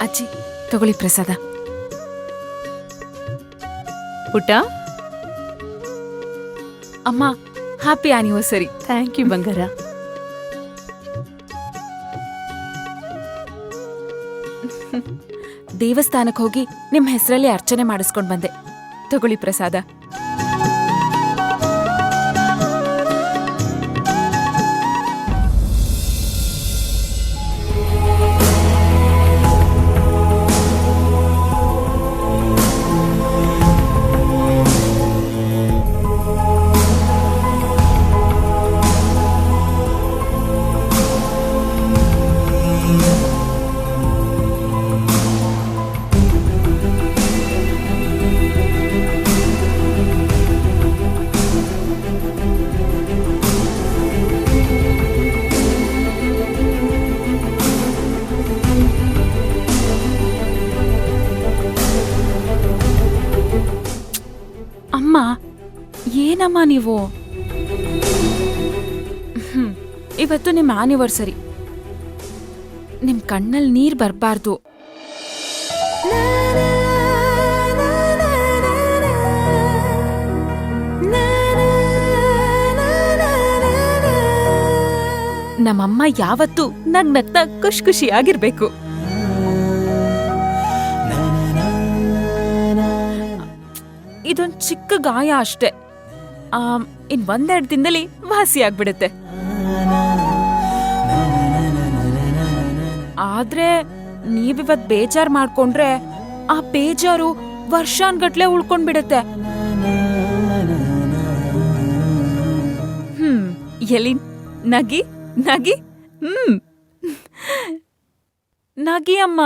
ಅಜ್ಜಿ ತಗೊಳ್ಳಿ ಪ್ರಸಾದ. ಪುಟ್ಟ, ಅಮ್ಮ ಹ್ಯಾಪಿ ಆನಿವರ್ಸರಿ. ಥ್ಯಾಂಕ್ ಯು ಬಂಗಾರ. ದೇವಸ್ಥಾನಕ್ಕೆ ಹೋಗಿ ನಿಮ್ ಹೆಸರಲ್ಲಿ ಅರ್ಚನೆ ಮಾಡಿಸ್ಕೊಂಡ್ ಬಂದೆ. ತಗೊಳ್ಳಿ ಪ್ರಸಾದ. ಅಮ್ಮ ಏನಮ್ಮ ನೀವು? ಇವತ್ತು ನಿಮ್ಮ ಆನಿವರ್ಸರಿ. ನಿಮ್ ಕಣ್ಣಲ್ಲಿ ನೀರ್ ಬರ್ಬಾರ್ದು. ನಮ್ಮಮ್ಮ ಯಾವತ್ತೂ ನಗ್ನಗ್ತಾ ಖುಷಿ ಖುಷಿಯಾಗಿರ್ಬೇಕು. ಇದೊಂದ್ ಚಿಕ್ಕ ಗಾಯ ಅಷ್ಟೇ. ಇನ್ ಒಂದೆರಡು ದಿನದಲ್ಲಿ ವಾಸಿ ಆಗ್ಬಿಡುತ್ತೆ. ಆದ್ರೆ ನೀವಿವತ್ ಬೇಜಾರ್ ಮಾಡ್ಕೊಂಡ್ರೆ ಆ ಬೇಜಾರು ವರ್ಷಾನ್ಗಟ್ಲೆ ಉಳ್ಕೊಂಡ್ಬಿಡತ್ತೆ. ಎಲ್ಲಿ ನಗಿ ನಗಿ. ನಗಿ ಅಮ್ಮ.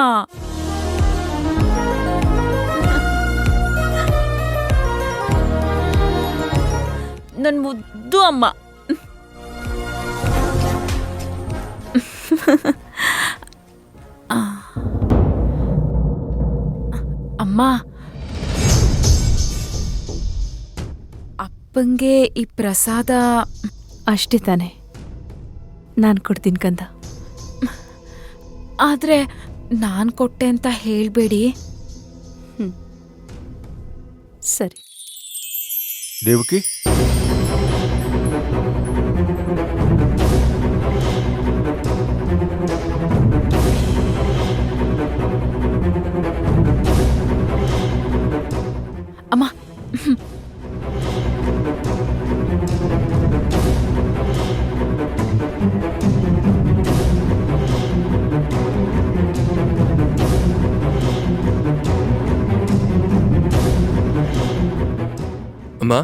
ನನ್ ಮುದ್ದು ಅಮ್ಮ. ಅಮ್ಮ, ಅಪ್ಪಂಗೆ ಈ ಪ್ರಸಾದ ಅಷ್ಟೇ ತಾನೆ, ನಾನು ಕೊಡ್ತೀನಿ ಕಂದ. ಆದ್ರೆ ನಾನ್ ಕೊಟ್ಟೆ ಅಂತ ಹೇಳ್ಬೇಡಿ. ಸರಿ. ದೇವಕಿ, ಅಮ್ಮ, ಅಮ್ಮ.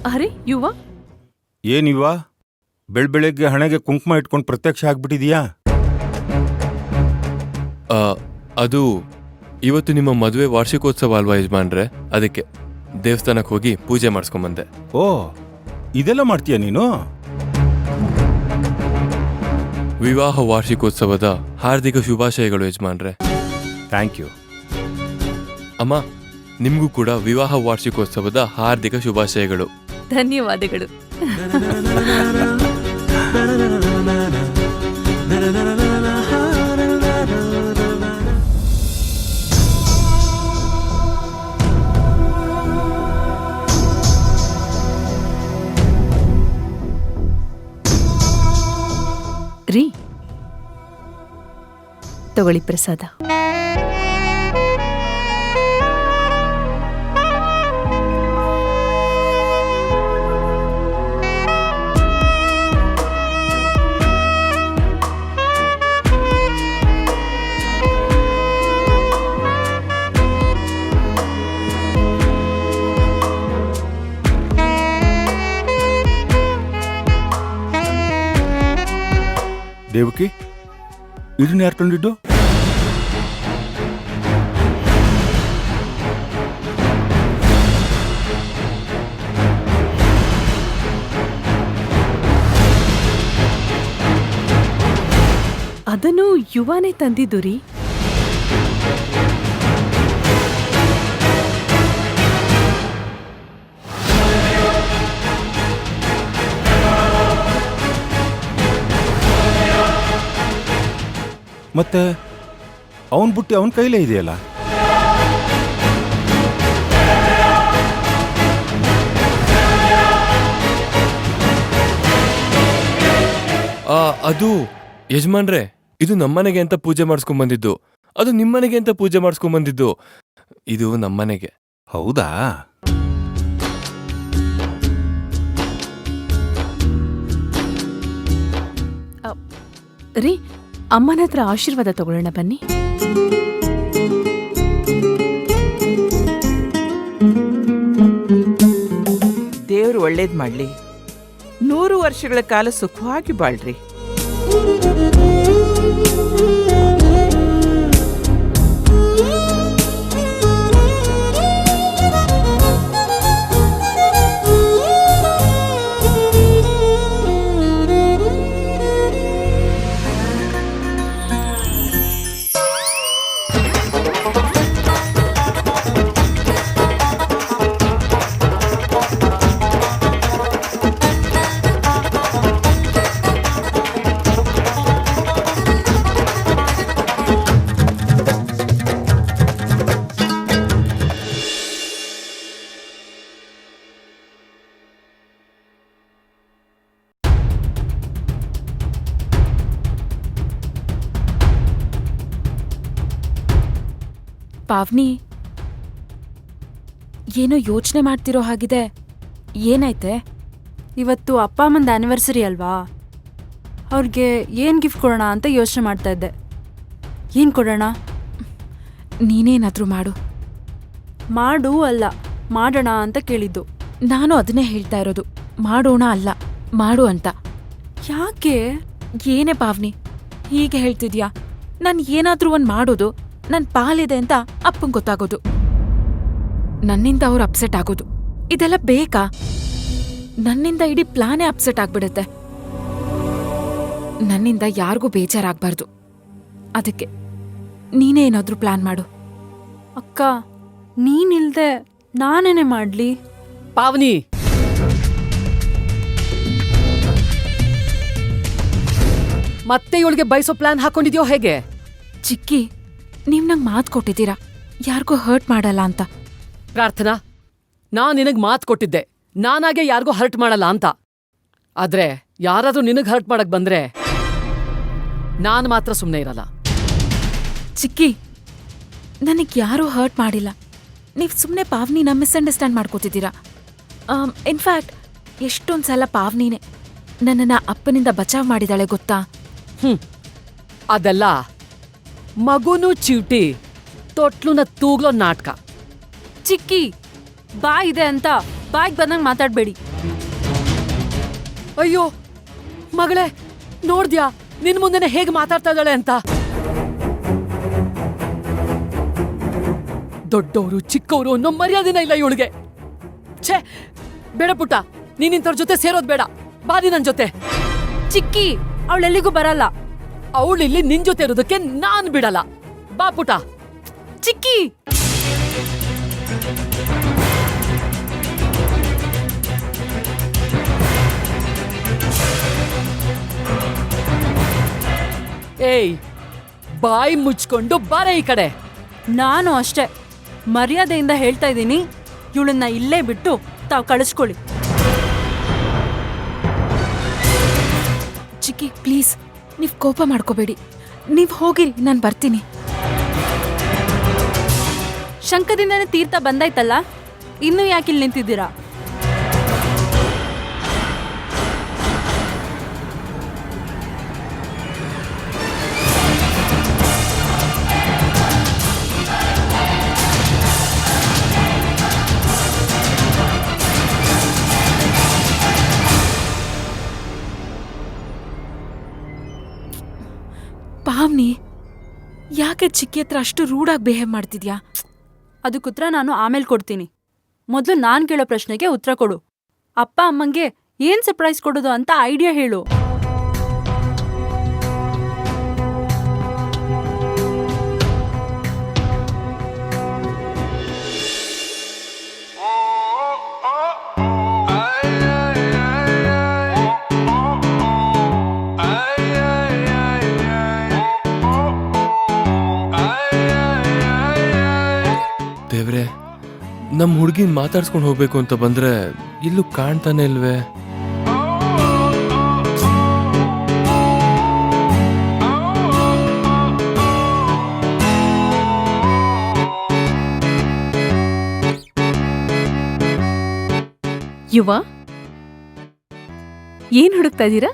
ಅರೆ ಯುವ, ಏನಿವ ಬೆಳಗ್ಗೆ ಹಣೆಗೆ ಕುಂಕುಮ ಇಟ್ಕೊಂಡು ಪ್ರತ್ಯಕ್ಷ ಆಗ್ಬಿಟ್ಟಿದೀಯಾ? ಅದು ಇವತ್ತು ನಿಮ್ಮ ಮದುವೆ ವಾರ್ಷಿಕೋತ್ಸವ ಅಲ್ವಾ ಯಜಮಾನ್ರೆ, ಅದಕ್ಕೆ ದೇವಸ್ಥಾನಕ್ಕೆ ಹೋಗಿ ಪೂಜೆ ಮಾಡಿಸ್ಕೊಂಬಂದೆ. ಓ, ಇದೆಲ್ಲ ಮಾಡ್ತೀಯ ನೀನು? ವಿವಾಹ ವಾರ್ಷಿಕೋತ್ಸವದ ಹಾರ್ದಿಕ ಶುಭಾಶಯಗಳು ಯಜಮಾನ್ರೆ. Thank you. ಅಮ್ಮ, ನಿಮಗೂ ಕೂಡ ವಿವಾಹ ವಾರ್ಷಿಕೋತ್ಸವದ ಹಾರ್ದಿಕ ಶುಭಾಶಯಗಳು. ಧನ್ಯವಾದಗಳು. ರೀ, ತಗೊಳ್ಳಿ ಪ್ರಸಾದ. ದೇವಕಿ, ಇದನ್ನ ಯಾರು ತಂದಿದ್ದು? ಅದನ್ನು ಯುವನೇ ತಂದಿದ್ದು ರೀ. ಮತ್ತೆ ಅವನ್ ಬುಟ್ಟಿ ಅವನ ಕೈಲೇ ಇದೆಯಲ್ಲ. ಅದು ಯಜಮಾನ್ರೆ, ಇದು ನಮ್ಮನೆಗೆ ಅಂತ ಪೂಜೆ ಮಾಡಿಸ್ಕೊಂಡ್ ಬಂದಿದ್ದು. ಅದು ನಿಮ್ಮನೆಗೆ ಅಂತ ಪೂಜೆ ಮಾಡಿಸ್ಕೊಂಡ್ ಬಂದಿದ್ದು. ಇದು ನಮ್ಮನೆಗೆ. ಹೌದಾ? ರೀ, ಅಮ್ಮನ ಹತ್ರ ಆಶೀರ್ವಾದ ತಗೊಳ್ಳೋಣ ಬನ್ನಿ. ದೇವ್ರು ಒಳ್ಳೇದ್ ಮಾಡ್ಲಿ. 100 ವರ್ಷಗಳ ಕಾಲ ಸುಖವಾಗಿ ಬಾಳ್ರಿ. ಪಾವ್ನಿ, ಏನೋ ಯೋಚನೆ ಮಾಡ್ತಿರೋ ಹಾಗಿದೆ. ಏನಾಯ್ತೆ? ಇವತ್ತು ಅಪ್ಪ ಅಮ್ಮಂದ ಆ್ಯನಿವರ್ಸರಿ ಅಲ್ವಾ, ಅವ್ರಿಗೆ ಏನು ಗಿಫ್ಟ್ ಕೊಡೋಣ ಅಂತ ಯೋಚನೆ ಮಾಡ್ತಾ ಇದ್ದೆ. ಏನು ಕೊಡೋಣ? ನೀನೇನಾದ್ರೂ ಮಾಡು. ಮಾಡು ಅಲ್ಲ, ಮಾಡೋಣ ಅಂತ ಕೇಳಿದ್ದು. ನಾನು ಅದನ್ನೇ ಹೇಳ್ತಾ ಇರೋದು, ಮಾಡೋಣ ಅಲ್ಲ ಮಾಡು ಅಂತ. ಯಾಕೆ? ಏನೇ ಪಾವ್ನಿ ಹೀಗೆ ಹೇಳ್ತಿದ್ಯಾ? ನಾನು ಏನಾದ್ರೂ ಒಂದ್ ಮಾಡೋದು, ನನ್ ಪಾಲಿದೆ ಅಂತ ಅಪ್ಪಂಗ್ ಗೊತ್ತಾಗೋದು, ನನ್ನಿಂದ ಅವ್ರು ಅಪ್ಸೆಟ್ ಆಗೋದು, ಇದೆಲ್ಲ ಬೇಕಾ? ನನ್ನಿಂದ ಇಡೀ ಪ್ಲಾನೇ ಅಪ್ಸೆಟ್ ಆಗ್ಬಿಡುತ್ತೆ. ನನ್ನಿಂದ ಯಾರಿಗೂ ಬೇಜಾರಾಗ್ಬಾರ್ದು. ಅದಕ್ಕೆ ನೀನೇ ಏನಾದ್ರೂ ಪ್ಲಾನ್ ಮಾಡು. ಅಕ್ಕ, ನೀನಿಲ್ದೆ ನಾನೇನೆ ಮಾಡ್ಲಿ? ಪಾವನಿ, ಮತ್ತೆ ಇವಳಿಗೆ ಬಯಸೋ ಪ್ಲಾನ್ ಹಾಕೊಂಡಿದ್ಯೋ ಹೇಗೆ? ಚಿಕ್ಕಿ, ನೀವ್ ನಂಗ್ ಮಾತ್ ಕೊಟ್ಟಿದ್ದೀರಾ ಯಾರಿಗೂ ಹರ್ಟ್ ಮಾಡಲ್ಲ ಅಂತ. ಪ್ರಾರ್ಥನಾ, ನಾನ್ ನಿನಗ್ ಮಾತ್ ಕೊಟ್ಟಿದ್ದೆ ನಾನಾಗೆ ಯಾರಿಗೂ ಹರ್ಟ್ ಮಾಡಲ್ಲ ಅಂತ. ಆದ್ರೆ ಯಾರಾದ್ರೂ ನಿನಗ್ ಹರ್ಟ್ ಮಾಡಕ್ ಬಂದ್ರೆ ನಾನ್ ಮಾತ್ರ ಸುಮ್ನೆ ಇರಲ್ಲ. ಚಿಕ್ಕಿ, ನನಗ್ ಯಾರೂ ಹರ್ಟ್ ಮಾಡಿಲ್ಲ. ನೀವ್ ಸುಮ್ನೆ ಪಾವ್ನಿನ ಮಿಸ್ಅಂಡರ್ಸ್ಟ್ಯಾಂಡ್ ಮಾಡ್ಕೋತಿದ್ದೀರಾ. ಇನ್ಫ್ಯಾಕ್ಟ್ ಎಷ್ಟೊಂದ್ಸಲ ಪಾವ್ನಿನೇ ನನ್ನನ್ನ ಅಪ್ಪನಿಂದ ಬಚಾವ್ ಮಾಡಿದಾಳೆ ಗೊತ್ತಾ? ಅದೆಲ್ಲ ಮಗುನು ಚೀಟಿ ತೊಟ್ಲುನ ತೂಗ್ಲೋ ನಾಟಕ. ಚಿಕ್ಕಿ, ಬಾಯ್ ಇದೆ ಅಂತ ಬಾಯ್ಗೆ ಬಂದಂಗೆ ಮಾತಾಡ್ಬೇಡಿ. ಅಯ್ಯೋ ಮಗಳೇ, ನೋಡ್ದ್ಯಾ ನಿನ್ ಮುಂದೆನೆ ಹೇಗೆ ಮಾತಾಡ್ತಾ ಇದ್ದಾಳೆ ಅಂತ? ದೊಡ್ಡವರು ಚಿಕ್ಕವರು ಅನ್ನೋ ಮರ್ಯಾದೆನ ಇಲ್ಲ ಇವಳಿಗೆ. ಛೇ, ಬೇಡ ಪುಟ್ಟ, ನೀನಿಂತವ್ರ ಜೊತೆ ಸೇರೋದ್ ಬೇಡ. ಬಾದಿ ನನ್ ಜೊತೆ. ಚಿಕ್ಕಿ, ಅವಳೆಲ್ಲಿಗೂ ಬರಲ್ಲ. ಅವಳಿಲ್ಲಿ ನಿನ್ ಜೊತೆ ಇರೋದಕ್ಕೆ ನಾನ್ ಬಿಡಲ್ಲ. ಬಾ ಪುಟ. ಚಿಕ್ಕಿ, ಏಯ್, ಬಾಯಿ ಮುಚ್ಕೊಂಡು ಬಾರೆ ಈ ಕಡೆ. ನಾನು ಅಷ್ಟೇ ಮರ್ಯಾದೆಯಿಂದ ಹೇಳ್ತಾ ಇದ್ದೀನಿ, ಇವಳನ್ನ ಇಲ್ಲೇ ಬಿಟ್ಟು ತಾವು ಕಳಿಸ್ಕೊಳ್ಳಿ. ಚಿಕ್ಕಿ ಪ್ಲೀಸ್, ನೀವ್ ಕೋಪ ಮಾಡ್ಕೋಬೇಡಿ. ನೀವ್ ಹೋಗಿರಿ, ನಾನ್ ಬರ್ತೀನಿ. ಶಂಕದಿಂದನೇ ತೀರ್ಥ ಬಂದಾಯ್ತಲ್ಲ, ಇನ್ನೂ ಯಾಕಿಲ್ಲಿ ನಿಂತಿದ್ದೀರಾ? ಪಾವ್ನಿ, ಯಾಕೆ ಚಿಕ್ಕಿ ಹತ್ರ ಅಷ್ಟು ರೂಢಾಗಿ ಬಿಹೇವ್ ಮಾಡ್ತಿದ್ಯಾ? ಅದಕ್ಕೆ ಉತ್ತರ ನಾನು ಆಮೇಲೆ ಕೊಡ್ತೀನಿ. ಮೊದಲು ನಾನು ಕೇಳೋ ಪ್ರಶ್ನೆಗೆ ಉತ್ತರ ಕೊಡು. ಅಪ್ಪ ಅಮ್ಮಂಗೆ ಏನ್ ಸರ್ಪ್ರೈಸ್ ಕೊಡೋದು ಅಂತ ಐಡಿಯಾ ಹೇಳು. ನಮ್ಮ ಹುಡುಗಿನ ಮಾತಾಡ್ಸ್ಕೊಂಡು ಹೋಗ್ಬೇಕು ಅಂತ ಬಂದ್ರೆ ಇಲ್ಲೂ ಕಾಣ್ತಾನೆ ಇಲ್ವೇ? ಯುವ, ಏನ್ ಹುಡುಕ್ತಾ ಇದ್ದೀರಾ?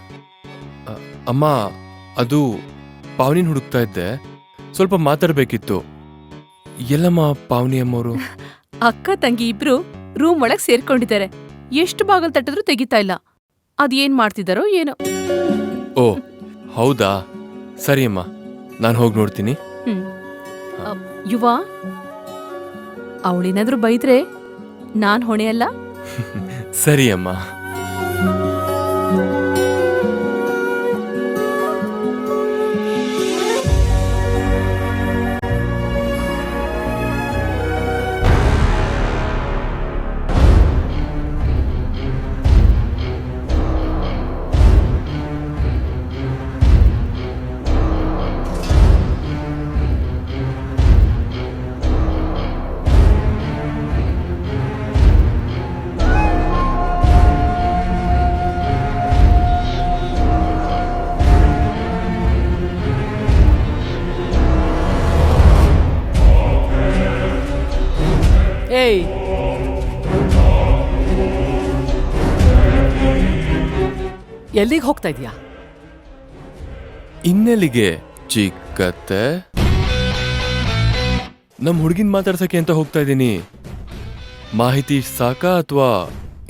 ಅಮ್ಮ, ಅದು ಪಾವನಿನ ಹುಡುಕ್ತಾ ಇದ್ದೆ. ಸ್ವಲ್ಪ ಮಾತಾಡ್ಬೇಕಿತ್ತು. ಎಲ್ಲಮ್ಮ ಪಾವನಿ ಅಮ್ಮವರು? ಅಕ್ಕ ತಂಗಿ ಇಬ್ರು ರೂಮ್ ಒಳಗ್ ಸೇರ್ಕೊಂಡಿದ್ದಾರೆ. ಎಷ್ಟು ಬಾಗಲ್ ತಟ್ಟಿದ್ರು ತೆಗಿತಾ ಇಲ್ಲ. ಅದೇನ್ ಮಾಡ್ತಿದಾರೋ ಏನೋ. ಓ ಹೌದಾ, ಸರಿ ಅಮ್ಮ, ನಾನು ಹೋಗಿ ನೋಡ್ತೀನಿ. ಯುವ, ಅವಳೇನಾದ್ರೂ ಬೈದ್ರೆ ನಾನ್ ಹೊಣೆ ಅಲ್ಲ. ಸರಿ ಅಮ್ಮ. ಏಯ್, ಎಲ್ಲಿಗೆ ಹೋಗ್ತಾ ಇದೀಯಾ? ಇನ್ನೆಲ್ಲಿಗೆ ಚಿಕ್ಕತ್ತೆ? ನಮ್ ಹುಡುಗಿನ ಮಾತಾಡ್ಸಕ್ಕೆ ಅಂತ ಹೋಗ್ತಾ ಇದ್ದೀನಿ. ಮಾಹಿತಿ ಸಾಕಾ ಅಥವಾ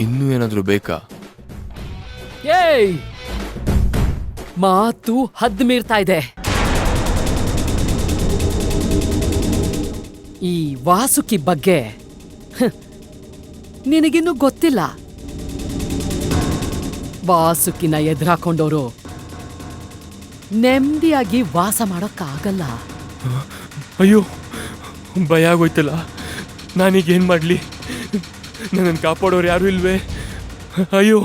ಇನ್ನೂ ಏನಾದ್ರೂ ಬೇಕಾ? ಏಯ್, ಮಾತು ಹದ್ದು ಮೀರ್ತಾ ಇದೆ. ಈ ವಾಸುಕಿ ಬಗ್ಗೆ ನಿನಗಿನ್ನೂ ಗೊತ್ತಿಲ್ಲ. ವಾಸುಕಿನ ಎದುರಾಕೊಂಡವರು ನೆಮ್ಮದಿಯಾಗಿ ವಾಸ ಮಾಡೋಕ್ಕಾಗಲ್ಲ. ಅಯ್ಯೋ, ಭಯ ಆಗೋಯ್ತಲ್ಲ. ನಾನೀಗೇನ್ ಮಾಡ್ಲಿ? ನನ್ನನ್ನು ಕಾಪಾಡೋರು ಯಾರು ಇಲ್ವೇ? ಅಯ್ಯೋ.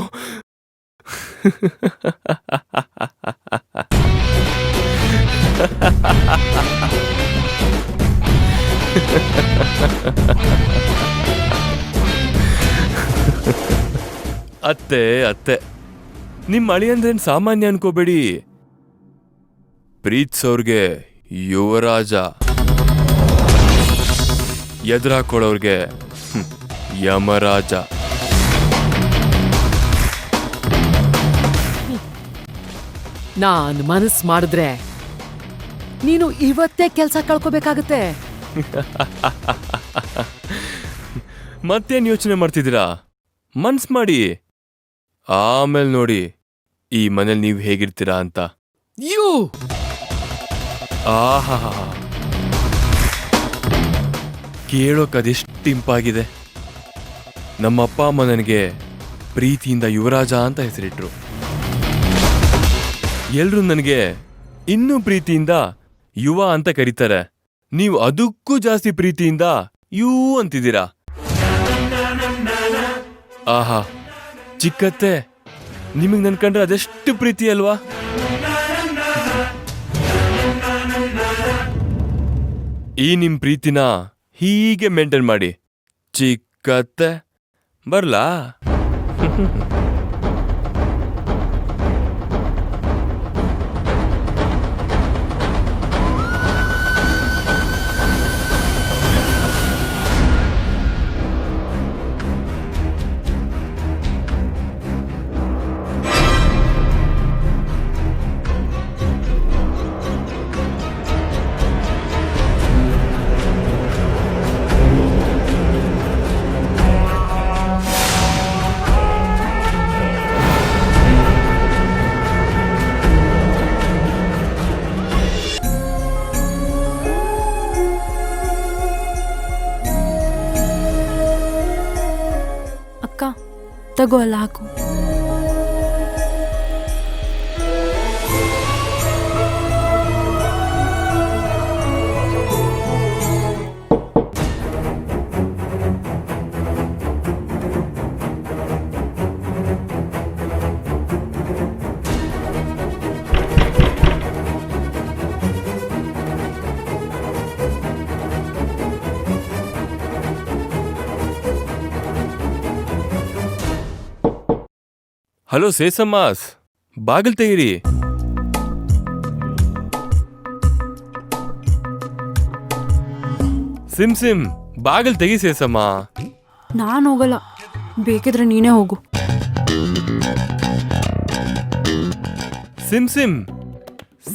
ಅತ್ತೆ, ನಿಮ್ಮ ಅಳಿಯಂದ್ರೇನ್ ಸಾಮಾನ್ಯ ಅನ್ಕೋಬೇಡಿ. ಪ್ರೀತ್ಸೋರ್ಗೆ ಯುವರಾಜ, ಎದುರಾಕೊಳ್ಳೋರ್ಗೆ ಯಮರಾಜ. ನಾನು ಮನಸ್ಸು ಮಾಡಿದ್ರೆ ನೀನು ಇವತ್ತೇ ಕೆಲಸ ಕಳ್ಕೋಬೇಕಾಗತ್ತೆ. ಮತ್ತೇನ್ ಯೋಚನೆ ಮಾಡ್ತಿದ್ದೀರಾ? ಮನ್ಸ್ ಮಾಡಿ, ಆಮೇಲೆ ನೋಡಿ ಈ ಮನೇಲಿ ನೀವು ಹೇಗಿರ್ತೀರಾ ಅಂತ. ಯು ಆಹಾ, ಕೇಳೋಕ್ ಅದೆಷ್ಟು ಇಂಪಾಗಿದೆ. ನಮ್ಮ ಅಪ್ಪ ಅಮ್ಮ ನನಗೆ ಪ್ರೀತಿಯಿಂದ ಯುವರಾಜ ಅಂತ ಹೆಸರಿಟ್ರು. ಎಲ್ರೂ ನನಗೆ ಇನ್ನೂ ಪ್ರೀತಿಯಿಂದ ಯುವ ಅಂತ ಕರೀತಾರೆ. ನೀವು ಅದಕ್ಕೂ ಜಾಸ್ತಿ ಪ್ರೀತಿಯಿಂದ ಯೂ ಅಂತಿದ್ದೀರಾ. ಆಹಾ, ಚಿಕ್ಕತ್ತೆ, ನಿಮಗ್ ನನ್ ಕಂಡ್ರೆ ಅದೆಷ್ಟು ಪ್ರೀತಿ ಅಲ್ವಾ? ಈ ನಿಮ್ ಪ್ರೀತಿನ ಹೀಗೆ ಮೇಂಟೈನ್ ಮಾಡಿ. ಚಿಕ್ಕತ್ತೆ, ಬರ್ಲಾ? ಅಕ್ಕ, ತಗೋ ಅಲ್ಲ ಹಾಕು. ಹಲೋ ಸೇಸಮ್ಮಾಸ್, ಬಾಗಿಲ್ ತೆಗೀರಿ. ಸಿಮ್ ಬಾಗಿಲ್ ತೆಗಿ ಸೇಸಮ್ಮ. ನಾನ್ ಹೋಗಲ್ಲ, ಬೇಕಿದ್ರೆ ನೀನೇ ಹೋಗು. ಸಿಮ್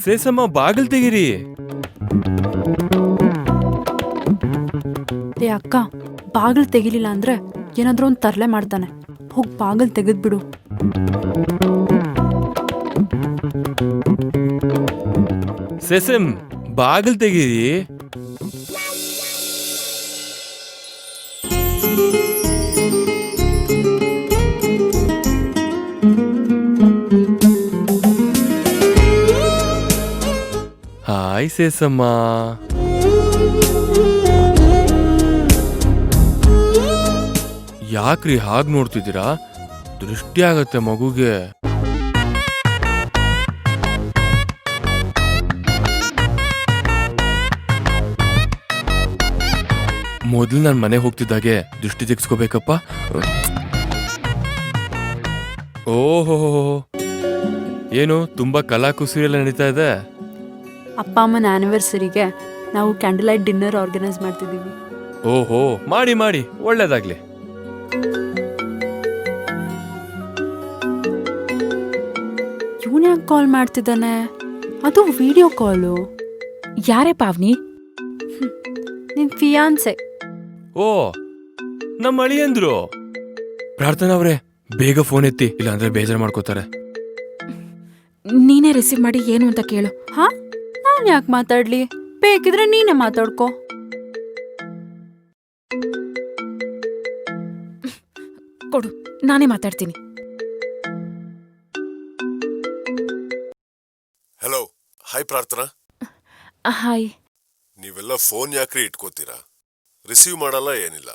ಸೇಸಮ್ಮ ಬಾಗಿಲ್ ತೆಗೀರಿ. ಏ ಅಕ್ಕ, ಬಾಗಿಲು ತೆಗಿಲಿಲ್ಲ ಅಂದ್ರೆ ಏನಾದ್ರೂ ಒಂದು ತರ್ಲೆ ಮಾಡ್ತಾನೆ. ಹೋಗ್ ಬಾಗಿಲು ತೆಗೆದ್ಬಿಡು. ಸೇಸಮ್ ಬಾಗಿಲ್ ತೆಗೀರಿ. ಹಾಯ್ ಸೇಸಮ್ಮ. ಯಾಕ್ರಿ ಹಾಗ್ ನೋಡ್ತಿದ್ದೀರಾ? ದೃಷ್ಟಿ ಆಗತ್ತೆ ಮಗುಗೆ. ಮೊದ್ಲು ನಾನು ಮನೆ ಹೋಗ್ತಿದ್ದಾಗೆ ದೃಷ್ಟಿ ತೆಗ್ಸ್ಕೋಬೇಕಪ್ಪ. ಓಹೋ, ಏನು ತುಂಬಾ ಕಲಾಕುಸರಿ ಎಲ್ಲ ನಡೀತಾ ಇದೆ. ಅಪ್ಪ ಅಮ್ಮನ ಆನಿವರ್ಸರಿಗೆ ನಾವು ಕ್ಯಾಂಡಲ್ ಲೈಟ್ ಡಿನ್ನರ್ ಆರ್ಗನೈಸ್ ಮಾಡ್ತಿದ್ದೀವಿ. ಓಹೋ, ಮಾಡಿ ಒಳ್ಳೇದಾಗ್ಲಿ. ಇವನ್ ಯಾಕೆ ಕಾಲ್ ಮಾಡ್ತಿದ್ದಾನೆ? ಅದು ವಿಡಿಯೋ ಕಾಲು. ಯಾರೇ ಪಾವ್ನಿ? ನಿನ್ ಫಿಯಾನ್ಸೆ. ಓ, ನಮ್ಮ ಅಳಿಯಂದ್ರು. ಪ್ರಾರ್ಥನಾ ಅವ್ರೆ, ಬೇಗ ಫೋನ್ ಎತ್ತಿ, ಇಲ್ಲಾಂದ್ರೆ ಬೇಜಾರು ಮಾಡ್ಕೋತಾರೆ. ನೀನೇ ರಿಸೀವ್ ಮಾಡಿ ಏನು ಅಂತ ಕೇಳು. ಹಾ, ನಾನ್ ಯಾಕೆ ಮಾತಾಡ್ಲಿ? ಬೇಕಿದ್ರೆ ನೀನೇ ಮಾತಾಡ್ಕೋ. ಕೊಡು, ನಾನೇ ಮಾತಾಡ್ತೀನಿ. ಹಲೋ, ಹಾಯ್ ಪ್ರಾರ್ಥನಾ. ಹಾಯ್. ನೀವೆಲ್ಲ ಫೋನ್ ಯಾಕ್ರಿ ಇಟ್ಕೋತೀರಾ? ರಿಸೀವ್ ಮಾಡಲ್ಲ, ಏನಿಲ್ಲ.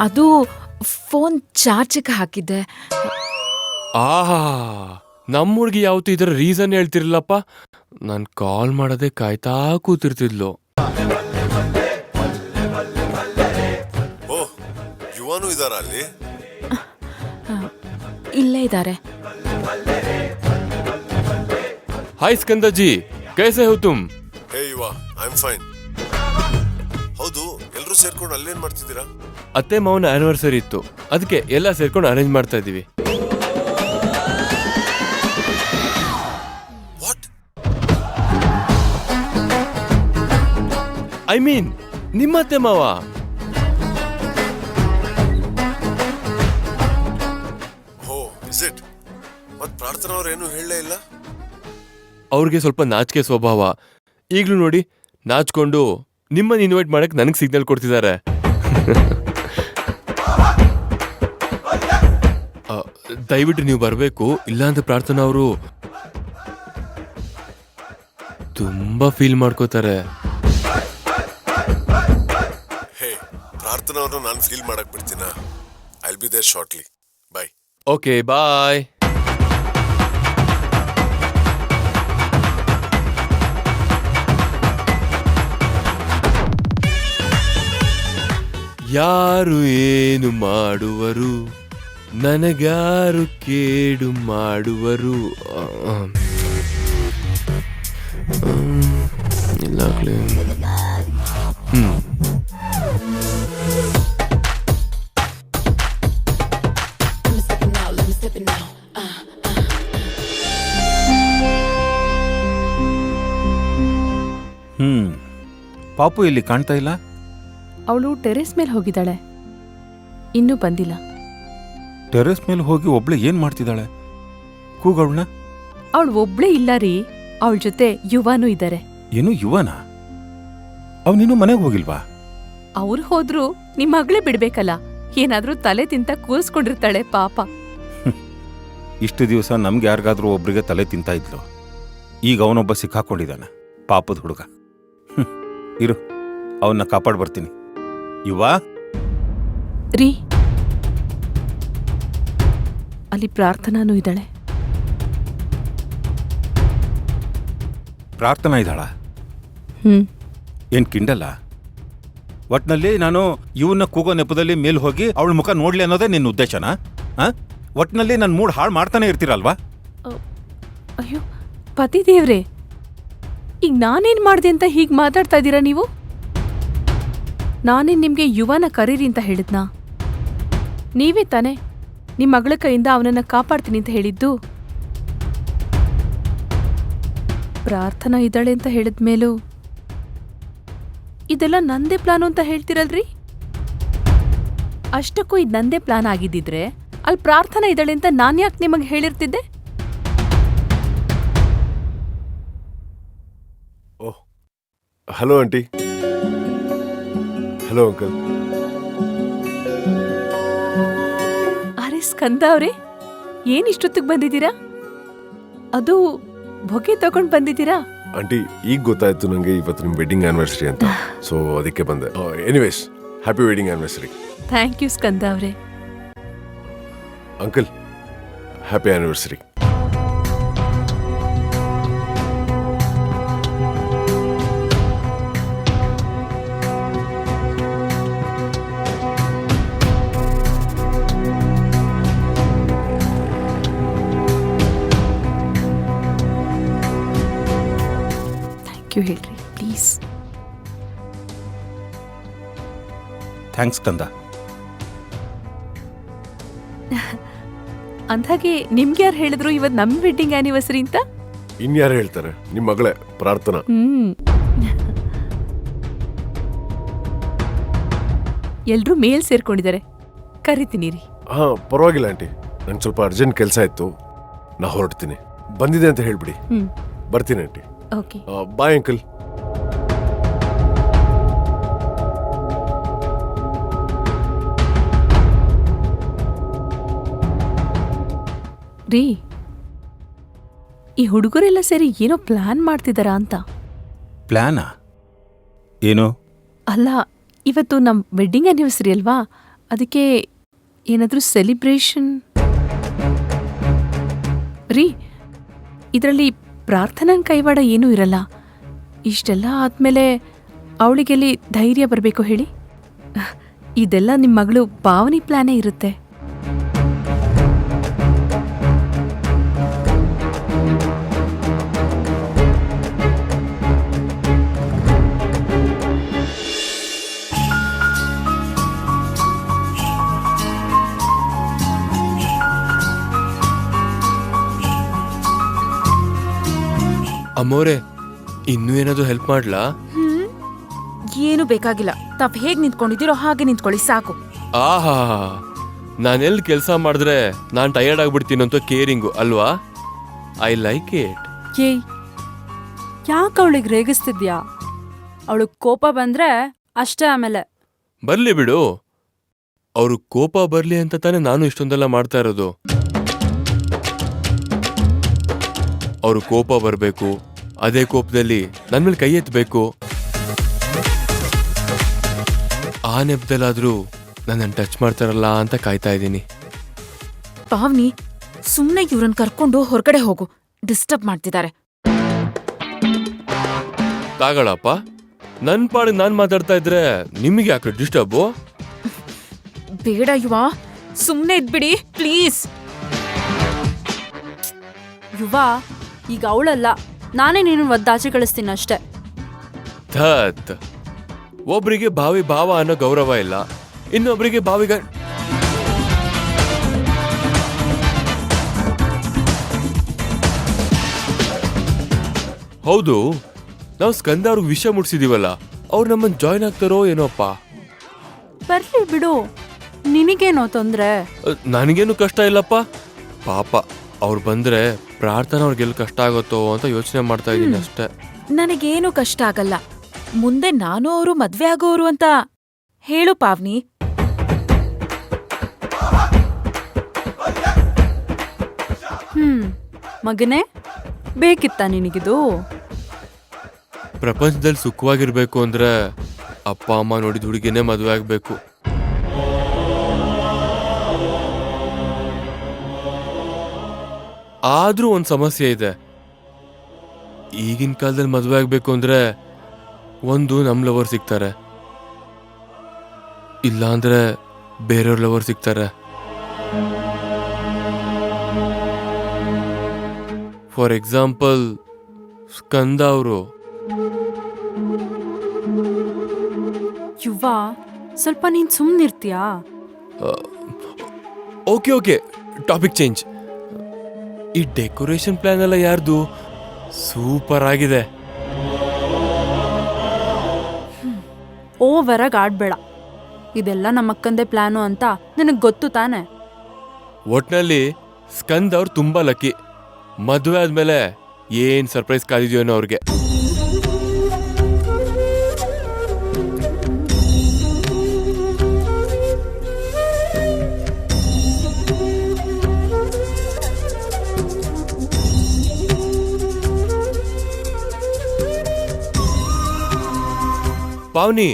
ಅದು ಫೋನ್ ಚಾರ್ಜಿಗೆ ಹಾಕಿದ್ದೆ. ಆಹಾ, ನಮ್ಮ ಹುಡ್ಗಿ ಯಾವತ್ತು ಇದರ ರೀಸನ್ ಹೇಳ್ತಿರ್ಲಪ್ಪ. ನಾನ್ ಕಾಲ್ ಮಾಡದೆ ಕಾಯ್ತಾ ಕೂತಿರ್ತಿದ್ಲು. ಓ, ಯುವಾನು ಇದಾರ ಅಲ್ಲಿ? ಇಲ್ಲೇ ಇದ್ದಾರೆ. ಹಾಯ್ ಸ್ಕಂದಜಿ, ಕೈಸೆ ಹೋ ತುಮ್? ಹೇ ಯುವಾ, ಐ ಆಮ್ ಫೈನ್. ಹೌದು, ಎಲ್ರೂ ಸೇರ್ಕೊಂಡು ಅಲ್ಲೇನ್ ಮಾಡ್ತಿದ್ದೀರಾ? ಅತ್ತೆ ಮಾವನ ಆನಿವರ್ಸರಿ ಇತ್ತು, ಅದಕ್ಕೆ ಎಲ್ಲ ಸೇರ್ಕೊಂಡು ಅರೇಂಜ್ ಮಾಡ್ತಾ ಇದೀವಿ. ವಾಟ್? ಐ ಮೀನ್ ನಿಮ್ಮ ಅತ್ತೆ ಮಾವ. ಹೋ, ಇಸ್ ಇಟ್? ಮತ್ ಪ್ರಾರ್ಥನಾ ಅವ್ರೇನು ಹೇಳಲೇ ಇಲ್ಲ? ಅವ್ರಿಗೆ ಸ್ವಲ್ಪ ನಾಚಿಕೆ ಸ್ವಭಾವ. ಈಗ್ಲೂ ನೋಡಿ, ನಾಚ್ಕೊಂಡು ನಿಮ್ಮನ್ನ ಇನ್ವೈಟ್ ಮಾಡಕ್ ನನಗೆ ಸಿಗ್ನಲ್ ಕೊಡ್ತಿದ್ದಾರೆ. ದಯವಿಟ್ಟು ನೀವು ಬರಬೇಕು, ಇಲ್ಲಾಂದ್ರೆ ಪ್ರಾರ್ಥನಾ ಅವರು ತುಂಬಾ ಫೀಲ್ ಮಾಡ್ಕೋತಾರೆ. ಹೇ, ಪ್ರಾರ್ಥನಾ ಅವ್ರನ್ನ ನಾನು ಫೀಲ್ ಮಾಡಕ್ ಬಿಡ್ತೀನ? I will be there shortly. Bye. Okay, bye. ಯಾರು ಏನು ಮಾಡುವರು, ನನಗ್ಯಾರು ಕೇಡು ಮಾಡುವರು. ಇಲ್ಲಾಗ್ಲೇ ಪಾಪು ಇಲ್ಲಿ ಕಾಣ್ತಾ ಇಲ್ಲ. ಅವಳು ಟೆರೆಸ್ ಮೇಲೆ ಹೋಗಿದ್ದಾಳೆ, ಇನ್ನೂ ಬಂದಿಲ್ಲ. ಟೆರೆಸ್ ಮೇಲೆ ಹೋಗಿ ಒಬ್ಳೆ ಏನ್ ಮಾಡ್ತಿದ್ದಾಳೆ? ಕೂಗವಳನ್ನ. ಅವಳು ಒಬ್ಳೇ ಇಲ್ಲ ರೀ, ಅವಳ ಜೊತೆ ಯುವಾನು ಇದ್ದಾರೆ. ಏನು ಯುವನ? ಅವನಿನ್ನೂ ಮನೆಗೆ ಹೋಗಿಲ್ವಾ? ಅವ್ರು ಹೋದ್ರು ನಿಮ್ ಮಗಳೇ ಬಿಡ್ಬೇಕಲ್ಲ, ಏನಾದ್ರೂ ತಲೆ ತಿಂತ ಕೂರಿಸ್ಕೊಂಡಿರ್ತಾಳೆ ಪಾಪ. ಇಷ್ಟು ದಿವಸ ನಮ್ಗೆ ಯಾರಿಗಾದ್ರೂ ಒಬ್ರಿಗೆ ತಲೆ ತಿಂತಾ ಇದ್ಲು, ಈಗ ಅವನೊಬ್ಬ ಸಿಕ್ಕಾಕೊಂಡಿದ್ದಾನೆ, ಪಾಪದ ಹುಡುಗ. ಇರು, ಅವನ್ನ ಕಾಪಾಡ್ ಬರ್ತೀನಿ. ಯುವಾ, ರೀ, ಅಲ್ಲಿ ಪ್ರಾರ್ಥನಾನೂ ಹ್ಮ್ ಏನ್ ಕಿಂಡಲ್ಲ? ಒಟ್ನಲ್ಲಿ ನಾನು ಇವನ್ನ ಕೂಗೋ ನೆಪದಲ್ಲಿ ಮೇಲ್ ಹೋಗಿ ಅವಳ ಮುಖ ನೋಡ್ಲಿ ಅನ್ನೋದೇ ನಿನ್ನ ಉದ್ದೇಶನಾ? ಒಟ್ನಲ್ಲಿ ನನ್ನ ಮೂಡ್ ಹಾಳು ಮಾಡ್ತಾನೆ ಇರ್ತೀರಲ್ವಾ? ಅಯ್ಯೋ ಪತಿ ದೇವ್ರೆ, ಈಗ ನಾನೇನ್ ಮಾಡ್ದೆ ಅಂತ ಹೀಗ್ ಮಾತಾಡ್ತಾ ಇದ್ದೀರಾ ನೀವು? ನಾನೇನ್ ನಿಮ್ಗೆ ಯುವನ ಕರೀರಿ ಅಂತ ಹೇಳಿದ್ನಾ? ನೀವೇ ತಾನೆ ನಿಮ್ ಮಗಳ ಕೈಯಿಂದ ಅವನನ್ನ ಕಾಪಾಡ್ತೀನಿ ಅಂತ ಹೇಳಿದ್ದು. ಪ್ರಾರ್ಥನಾ ಇದ್ದಾಳೆ ಅಂತ ಹೇಳಿದ್ಮೇಲೂ ಇದೆಲ್ಲ ನಂದೇ ಪ್ಲಾನು ಅಂತ ಹೇಳ್ತಿರಲ್ರಿ? ಅಷ್ಟಕ್ಕೂ ಇದು ನಂದೇ ಪ್ಲಾನ್ ಆಗಿದ್ದಿದ್ರೆ ಅಲ್ಲಿ ಪ್ರಾರ್ಥನಾ ಇದ್ದಾಳೆ ಅಂತ ನಾನ್ಯಾಕೆ ನಿಮಗೆ ಹೇಳಿರ್ತಿದ್ದೆ? ಓಹ್, ಹಲೋ ಆಂಟಿ. Hello uncle. ಅರೆ ಸ್ಕಂದ ಅವ್ರೆ, ಏನ್ ಇಷ್ಟೊತ್ತಿಗೆ ಬಂದಿದ್ದೀರಾ? ಅದು ಬೊಗೆ ತಗೊಂಡ್ ಬಂದಿದ್ದೀರಾ? ಆಂಟಿ, ಈಗ ಗೊತ್ತಾಯ್ತು ನನಗೆ ಇವತ್ತು ನಿಮ್ಮ ವೆಡ್ಡಿಂಗ್ ಆನಿವರ್ಸರಿ ಅಂತ. ಸೊ ಅದಕ್ಕೆ ಬಂದೆ. Anyways, happy wedding anniversary. Thank you Skanda ಅವ್ರೆ. Uncle, happy anniversary. ಹೇಳ್ರಿ ಪ್ಲೀಸ್. ಥ್ಯಾಂಕ್ಸ್ ಕಂದ. ಅಂದಾಗೆ ನಿಮ್ಗೆ ಯಾರು ಹೇಳಿದ್ರು ಇವತ್ತು ನಮ್ ವೆಡ್ಡಿಂಗ್ ಆನಿವರ್ಸರಿ ಅಂತ? ಇನ್ಯಾರು ಹೇಳ್ತಾರೆ? ನಿಮ್ಮ ಮಗಳೇ ಪ್ರಾರ್ಥನಾ. ಎಲ್ರೂ ಮೇಲ್ ಸೇರ್ಕೊಂಡಿದ್ದಾರೆ, ಕರಿತೀನಿ ರೀ. ಹಾ, ಪರವಾಗಿಲ್ಲ ಆಂಟಿ, ನಂಗೆ ಸ್ವಲ್ಪ ಅರ್ಜೆಂಟ್ ಕೆಲಸ ಇತ್ತು, ನಾ ಹೊರಡ್ತೀನಿ. ಬಂದಿದೆ ಅಂತ ಹೇಳ್ಬಿಡಿ. ಬರ್ತೀನಿ ಆಂಟಿ. Okay, bye uncle. ರೀ, ಈ ಹುಡುಗರೆಲ್ಲ ಸೇರಿ ಏನೋ ಪ್ಲಾನ್ ಮಾಡ್ತಿದಾರಾ ಅಂತ. ಪ್ಲಾನಾ? ಏನು? ಅಲ್ಲ, ಇವತ್ತು ನಮ್ ವೆಡ್ಡಿಂಗ್ ಆನಿವರ್ಸರಿ ಅಲ್ವಾ, ಅದಕ್ಕೆ ಏನಾದ್ರೂ ಸೆಲಿಬ್ರೇಷನ್. ರೀ, ಇದರಲ್ಲಿ ಪ್ರಾರ್ಥನಾ ಕೈವಾಡ ಏನೂ ಇರಲ್ಲ. ಇಷ್ಟೆಲ್ಲ ಆದ್ಮೇಲೆ ಅವಳಿಗೆಲ್ಲಿ ಧೈರ್ಯ ಬರಬೇಕು ಹೇಳಿ? ಇದೆಲ್ಲ ನಿಮ್ಮ ಮಗಳು ಪಾವನಿ ಪ್ಲಾನೇ ಇರುತ್ತೆ. ಅಮ್ಮೋರೆ, ಇನ್ನೂ ಏನಾದ್ರು ಹೆಲ್ಪ್ ಮಾಡ್ಲಾ? ಏನು ಬೇಕಾಗಿಲ್ಲ. ತಾವ್ ಹೇಗ್ ನಿಂತ್ಕೊಂಡಿದ್ದೀರೋ ಹಾಗೆ ನಿಂತ್ಕೊಳ್ಳಿ ಸಾಕು. ಆಹಾ, ನಾನೆಲ್ಲಿ ಕೆಲಸ ಮಾಡಿದ್ರೆ ನಾನ್ ಟಯರ್ಡ್ ಆಗ್ಬಿಡ್ತೀನಿ ಅಂತ ಕೇರಿಂಗು ಅಲ್ವಾ? I like it. ಏಯ್, ಯಾಕೆ ಅವಳಿಗೆ ರೇಗಿಸ್ತಿದ್ಯಾ? ಅವಳಿಗೆ ಕೋಪ ಬಂದ್ರೆ ಅಷ್ಟೇ. ಆಮೇಲೆ ಬರ್ಲಿ ಬಿಡು, ಅವ್ರು ಕೋಪ ಬರ್ಲಿ ಅಂತ ತಾನೇ ನಾನು ಇಷ್ಟೊಂದೆಲ್ಲ ಮಾಡ್ತಾ ಇರೋದು. ಅವ್ರು ಕೋಪ ಬರ್ಬೇಕು, ಅದೇ ಕೋಪದಲ್ಲಿ ನನ್ ಮೇಲೆ ಕೈ ಎತ್ತಬೇಕು. ಆ ನೆಪದಲ್ಲಾದ್ರೂ ನನ್ನನ್ನು ಟಚ್ ಮಾಡ್ತಾರಲ್ಲ ಅಂತ ಕಾಯ್ತಾ ಇದ್ದೀನಿ. ಪಾವ್ನಿ, ಸುಮ್ನೆ ಇವ್ರನ್ ಕರ್ಕೊಂಡು ಹೊರಗಡೆ ಹೋಗು. ಡಿಸ್ಟರ್ಬ್ ಮಾಡ್ತಿದ್ದಾರೆ. ತಾಗಳಪ್ಪ, ನನ್ ಪಾಡಿಗೆ ನಾನ್ ಮಾತಾಡ್ತಾ ಇದ್ರೆ ನಿಮಗೆ ಯಾಕೆ ಡಿಸ್ಟರ್ಬು? ಬೇಡ ಯುವ, ಸುಮ್ನೆ ಇದ್ಬಿಡಿ ಪ್ಲೀಸ್. ಯುವ, ಈಗ ಅವಳಲ್ಲ, ನಾನೇ ನೀನು ಒದ್ದಾಚೆ ಕಳಿಸ್ತೀನಿ ಅಷ್ಟೇ. ಧತ್, ಒಬ್ರಿಗೆ ಭಾವಿ ಭಾವ ಅನ್ನೋ ಗೌರವ ಇಲ್ಲ, ಇನ್ನೊಬ್ರಿಗೆ ಭಾವಿಗ. ಹೌದು, ನಾವು ಸ್ಕಂದ ಅವ್ರಿಗೆ ವಿಷಯ ಮುಟ್ಸಿದೀವಲ್ಲ, ಅವ್ರು ನಮ್ಮನ್ನ ಜಾಯ್ನ್ ಆಗ್ತಾರೋ ಏನೋಪ್ಪ. ಬರ್ಲಿ ಬಿಡು, ನಿನಗೇನೋ ತೊಂದ್ರೆ? ನನಗೇನು ಕಷ್ಟ ಇಲ್ಲಪ್ಪ. ಪಾಪ ಅವ್ರು ಬಂದ್ರೆ ಪ್ರಾರ್ಥನಾ ಅವ್ರಿಗೆಲ್ಲ ಕಷ್ಟ ಆಗುತ್ತೋ ಅಂತ ಯೋಚನೆ ಮಾಡ್ತಾ ಇದ್ದೀನಿ ಅಷ್ಟೇ. ನನಗೇನು ಕಷ್ಟ ಆಗಲ್ಲ. ಮುಂದೆ ನಾನು ಅವರು ಮದ್ವೆ ಆಗೋರು ಅಂತ ಹೇಳು ಪಾವ್ನಿ. ಮಗನೇ, ಬೇಕಿತ್ತ ನಿನಗಿದು? ಪ್ರಪಂಚದಲ್ಲಿ ಸುಖವಾಗಿರ್ಬೇಕು ಅಂದ್ರೆ ಅಪ್ಪ ಅಮ್ಮ ನೋಡಿದ ಹುಡುಗಿನೇ ಮದುವೆ ಆಗ್ಬೇಕು. ಆದ್ರೂ ಒಂದ್ ಸಮಸ್ಯೆ ಇದೆ. ಈಗಿನ ಕಾಲದಲ್ಲಿ ಮದುವೆ ಆಗ್ಬೇಕು ಅಂದ್ರೆ ಒಂದು ನಮ್ಮ ಲವರ್ ಸಿಗ್ತಾರೆ, ಇಲ್ಲಾಂದ್ರೆ ಬೇರೆಯವ್ರ ಲವರ್ ಸಿಗ್ತಾರೆ. ಫಾರ್ ಎಕ್ಸಾಂಪಲ್ ಸ್ಕಂದ ಅವರು. ಯುವ, ಸ್ವಲ್ಪ ನೀನ್ ಸುಮ್ನಿರ್ತೀಯಾ? Okay okay, topic change. ಈ ಡೆಕೋರೇಷನ್ ಪ್ಲಾನ್ ಎಲ್ಲ ಯಾರ್ದು? ಸೂಪರ್ ಆಗಿದೆ. ಓವರಾಗಿ ಆಡ್ಬೇಡ. ಇದೆಲ್ಲ ನಮ್ಮಕ್ಕಂದೇ ಪ್ಲಾನು ಅಂತ ನಿನಗೆ ಗೊತ್ತು ತಾನೆ. ಒಟ್ನಲ್ಲಿ ಸ್ಕಂದ್ ಅವ್ರು ತುಂಬಾ ಲಕ್ಕಿ. ಮದುವೆ ಆದ್ಮೇಲೆ ಏನ್ ಸರ್ಪ್ರೈಸ್ ಕಾದಿದ್ಯೋ ಏನೋ ಅವ್ರಿಗೆ. ಪಾವ್ನಿ,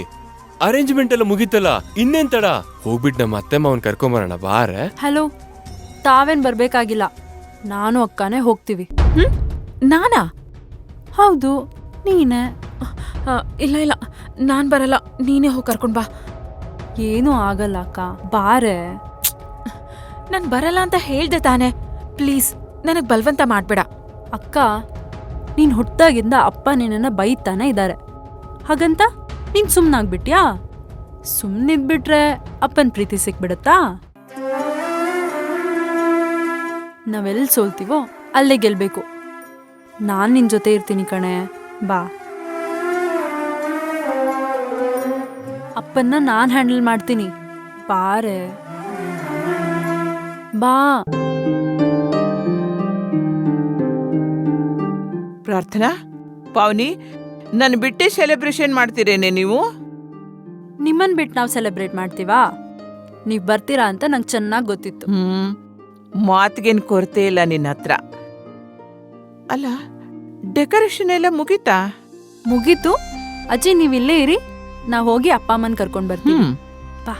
ಅರೇಂಜ್ಮೆಂಟ್ ಎಲ್ಲ ಮುಗೀತಲ್ಲ, ಇನ್ನೇನ್ ತಡ? ಹೋಗ್ಬಿಟ್ಟು ನಮ್ಮ ಅತ್ತೆ ಮಾವನ್ ಕರ್ಕೊಂಬರೋಣ ಬಾರೆ. ಹಲೋ, ತಾವೇನ್ ಬರ್ಬೇಕಾಗಿಲ್ಲ, ನಾನು ಅಕ್ಕನೇ ಹೋಗ್ತೀವಿ. ನಾನಾ? ಹೌದು, ನೀನೆ. ಇಲ್ಲ ಇಲ್ಲ, ನಾನ್ ಬರಲ್ಲ, ನೀನೇ ಹೋಗಿ ಕರ್ಕೊಂಡ್ ಬಾ. ಏನೂ ಆಗಲ್ಲ ಅಕ್ಕ, ಬಾರೆ. ನಾನ್ ಬರಲ್ಲ ಅಂತ ಹೇಳ್ದೆ ತಾನೆ. ಪ್ಲೀಸ್ ನನಗ್ ಬಲ್ವಂತ ಮಾಡ್ಬೇಡ. ಅಕ್ಕ, ನೀನ್ ಹುಟ್ಟಾಗಿಂದ ಅಪ್ಪ ನಿನ್ನನ್ನ ಬೈತಾನೆ ಇದ್ದಾರೆ. ಹಾಗಂತ ನೀನ್ ಸುಮ್ನಾಗ್ಬಿಟ್ಯಾ? ಸುಮ್ನಿದ್ಬಿಟ್ರೆ ಅಪ್ಪನ್ ಪ್ರೀತಿ ಸಿಕ್ಬಿಡತ್ತಾ? ನಾವೆಲ್ಲಿ ಸೋಲ್ತೀವೋ ಅಲ್ಲೇ ಗೆಲ್ಬೇಕು. ನಾನ್ ನಿನ್ ಜೊತೆ ಇರ್ತೀನಿ ಕಣೆ, ಬಾ. ಅಪ್ಪನ್ನ ನಾನ್ ಹ್ಯಾಂಡಲ್ ಮಾಡ್ತೀನಿ, ಬಾರೆ, ಬಾ. ಪ್ರಾರ್ಥನಾ, ಪಾವನಿ, ನನ್ನ ಬಿಟ್ಟೆ ಸೆಲೆಬ್ರೇಷನ್ ಮಾಡ್ತೀರೇನೆ ನೀವು? ನಿಮ್ಮನ್ ಬಿಟ್ಟು ನಾವು ಸೆಲೆಬ್ರೇಟ್ ಮಾಡ್ತೀವಾ? ನೀವ್ ಬರ್ತೀರಾ ಅಂತ ನಂಗೆ ಚೆನ್ನಾಗಿ ಗೊತ್ತಿತ್ತು. ಮಾತಿಗೇನು ಕೊರತೆ ಇಲ್ಲ ನಿನ್ನ ಹತ್ರ. ಅಲ್ಲ, ಡೆಕೋರೇಷನ್ ಎಲ್ಲ ಮುಗೀತಾ? ಮುಗೀತು. ಅಜ್ಜಿ, ನೀವ್ ಇಲ್ಲೇ ಇರಿ, ನಾ ಹೋಗಿ ಅಪ್ಪ ಅಮ್ಮನ್ ಕರ್ಕೊಂಡ್ ಬರ್ತೀನಿ. ಬಾ.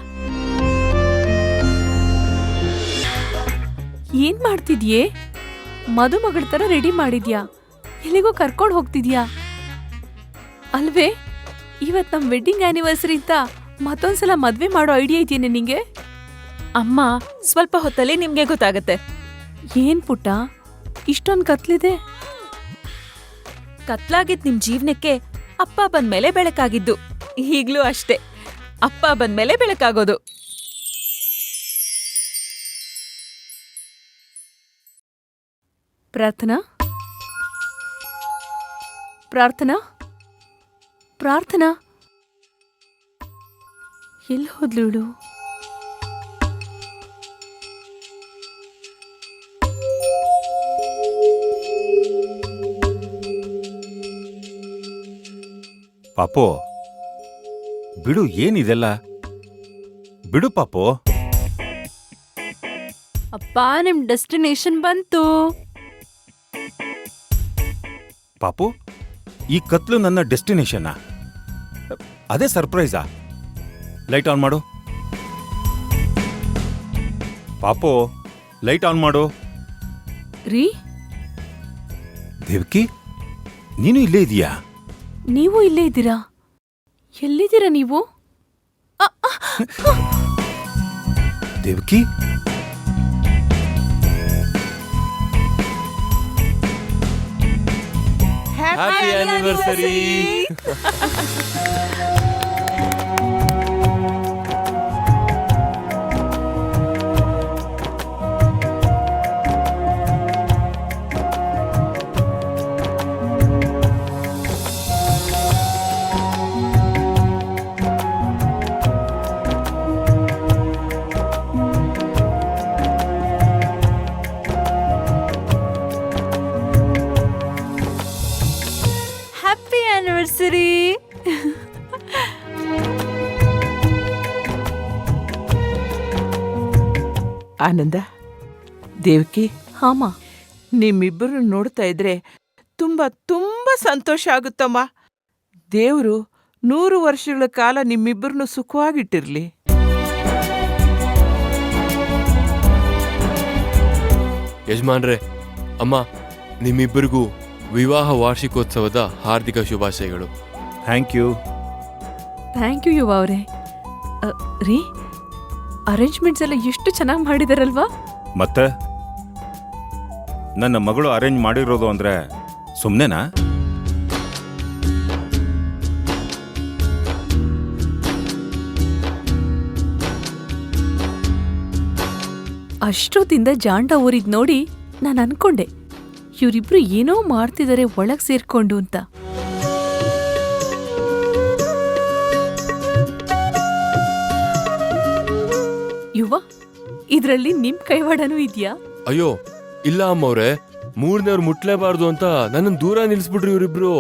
ಏನ್ ಮಾಡ್ತಿದ್ಯೇ? ಮದುಮಗಳ ತರ ರೆಡಿ ಮಾಡಿದ್ಯಾ? ಎಲ್ಲಿಗೋ ಕರ್ಕೊಂಡು ಹೋಗ್ತಿದ್ಯಾ ಅಲ್ವೇ? ಇವತ್ ನಮ್ ವೆಡ್ಡಿಂಗ್ ಆನಿವರ್ಸರಿ ಅಂತ ಮತ್ತೊಂದ್ಸಲ ಮದ್ವೆ ಮಾಡೋ ಐಡಿಯಾ ಇದೆಯೇನೆ ನಿಂಗೆ? ಅಮ್ಮ, ಸ್ವಲ್ಪ ಹೊತ್ತಲ್ಲಿ ನಿಮ್ಗೆ ಗೊತ್ತಾಗತ್ತೆ. ಏನ್ ಪುಟ್ಟ, ಇಷ್ಟೊಂದ್ ಕತ್ಲಿದೆ? ಕತ್ಲಾಗಿದ್ ನಿಮ್ ಜೀವನಕ್ಕೆ ಅಪ್ಪ ಬಂದ್ಮೇಲೆ ಬೆಳಕಾಗಿದ್ದು. ಈಗ್ಲೂ ಅಷ್ಟೇ, ಅಪ್ಪ ಬಂದ್ಮೇಲೆ ಬೆಳಕಾಗೋದು. ಪ್ರಾರ್ಥನಾ, ಪ್ರಾರ್ಥನಾ, ಪ್ರಾರ್ಥನಾ, ಎಲ್ಲಿ ಹೋದ್ಲು? ಪಾಪು, ಬಿಡು, ಏನಿದೆಲ್ಲ ಬಿಡು ಪಾಪು. ಅಪ್ಪ, ನಿಮ್ ಡೆಸ್ಟಿನೇಷನ್ ಬಂತು. ಪಾಪು, ಈ ಕತ್ಲು ನನ್ನ ಡೆಸ್ಟಿನೇಷನ್ನ? ಅದೇ ಸರ್ಪ್ರೈಸಾ? ಲೈಟ್ ಆನ್ ಮಾಡು ಪಾಪು, ಲೈಟ್ ಆನ್ ಮಾಡು. ರೀ, ದೇವಕಿ, ನೀನು ಇಲ್ಲೇ ಇದೀಯಾ? ನೀವು ಇಲ್ಲೇ ಇದ್ದೀರಾ? ಎಲ್ಲಿದ್ದೀರಾ ನೀವು? Devaki, happy anniversary. Happy anniversary. Ananda, Devaki, ಹಾಮ, ನಿಮ್ಮಿಬ್ಬರು ನೋಡ್ತಾ ಇದ್ರೆ ತುಂಬಾ ತುಂಬಾ ಸಂತೋಷ ಆಗುತ್ತಮ್ಮ. ದೇವ್ರು 100 ವರ್ಷಗಳ ಕಾಲ ನಿಮ್ಮಿಬ್ಬರನ್ನು ಸುಖವಾಗಿಟ್ಟಿರ್ಲಿ. ಯಜಮಾನ್ರೆ, ಅಮ್ಮ, ನಿಮ್ಮಿಬ್ಬರಿಗೂ ವಿವಾಹ ವಾರ್ಷಿಕೋತ್ಸವದ ಹಾರ್ದಿಕ ಶುಭಾಶಯಗಳು. Thank you. ಥ್ಯಾಂಕ್ ಯು ಯುವ ಅವರೇ. ರೀ, ಅರೇಂಜ್ಮೆಂಟ್ಸ್ ಎಲ್ಲ ಎಷ್ಟು ಚೆನ್ನಾಗಿ ಮಾಡಿದಾರಲ್ವಾ? ಮತ್ತೆ ನನ್ನ ಮಗಳು ಅರೇಂಜ್ ಮಾಡಿರೋದು ಅಂದ್ರೆ ಸುಮ್ಮನೆನಾ? ಅಷ್ಟೊತ್ತಿಂದ ಜಾಂಡ ಊರಿದ್ ನೋಡಿ ನಾನು ಅನ್ಕೊಂಡೆ ಇವರಿಬ್ರು ಏನೋ ಮಾಡ್ತಿದ್ದಾರೆ ಒಳಗ್ ಸೇರ್ಕೊಂಡು ಅಂತ. ಯುವ, ಇದ್ರಲ್ಲಿ ನಿಮ್ ಕೈವಾಡನೂ ಇದ್ಯಾ? ಅಯ್ಯೋ ಇಲ್ಲ ಅಮ್ಮವ್ರೆ, ಮೂರನೇವ್ರು ಮುಟ್ಲೇಬಾರ್ದು ಅಂತ ನನ್ನನ್ನು ದೂರ ನಿಲ್ಲಿಸ್ಬಿಟ್ರಿ ಇವರಿಬ್ರು.